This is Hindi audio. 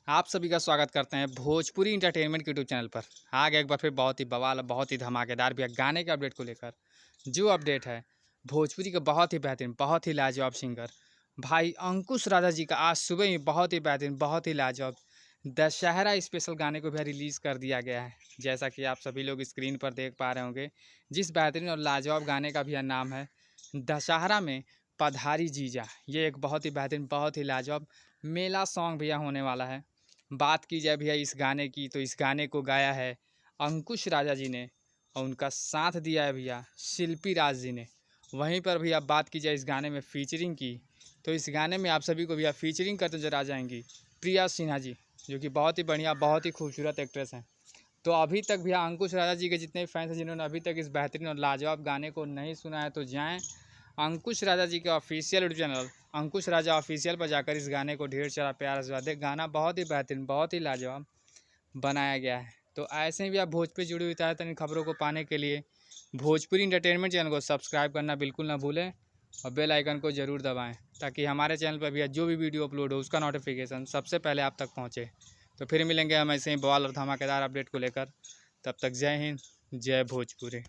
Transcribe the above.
आप सभी का स्वागत करते हैं भोजपुरी इंटरटेनमेंट यूट्यूब चैनल पर। आ गया एक बार फिर बहुत ही बवाल, बहुत ही धमाकेदार भी गाने के अपडेट को लेकर। जो अपडेट है भोजपुरी का बहुत ही बेहतरीन, बहुत ही लाजवाब सिंगर भाई अंकुश राजा जी का आज सुबह ही बहुत ही बेहतरीन, बहुत ही लाजवाब दशहरा स्पेशल गाने को भी रिलीज़ कर दिया गया है। जैसा कि आप सभी लोग स्क्रीन पर देख पा रहे होंगे, जिस बेहतरीन और लाजवाब गाने का भी नाम है दशहरा में पधारी जीजा। ये एक बहुत ही बेहतरीन, बहुत ही लाजवाब मेला सॉन्ग भैया होने वाला है। बात की जाए भैया इस गाने की, तो इस गाने को गाया है अंकुश राजा जी ने और उनका साथ दिया है भैया शिल्पी राज जी ने। वहीं पर भैया बात की जाए इस गाने में फीचरिंग की, तो इस गाने में आप सभी को भैया फीचरिंग करते नजर आ जाएंगी प्रिया सिन्हा जी, जो कि बहुत ही बढ़िया, बहुत ही खूबसूरत एक्ट्रेस हैं। तो अभी तक भैया अंकुश राजा जी के जितने भी फैंस हैं, जिन्होंने अभी तक इस बेहतरीन और लाजवाब गाने को नहीं सुना है, तो जाएँ अंकुश राजा जी के ऑफिशियल यूट्यूब चैनल अंकुश राजा ऑफिशियल पर जाकर इस गाने को ढेर सारा प्यार आशीर्वाद दें। गाना बहुत ही बेहतरीन, बहुत ही लाजवाब बनाया गया है। तो ऐसे ही भी आप भोजपुरी जुड़ी हुई ताज़ा खबरों को पाने के लिए भोजपुरी इंटरटेनमेंट चैनल को सब्सक्राइब करना बिल्कुल ना भूलें और बेल आइकन को ज़रूर दबाएं, ताकि हमारे चैनल पर भी जो भी वीडियो अपलोड हो उसका नोटिफिकेशन सबसे पहले आप तक पहुँचे। तो फिर मिलेंगे हम ऐसे ही बवाल और धमाकेदार अपडेट को लेकर। तब तक जय हिंद, जय भोजपुरी।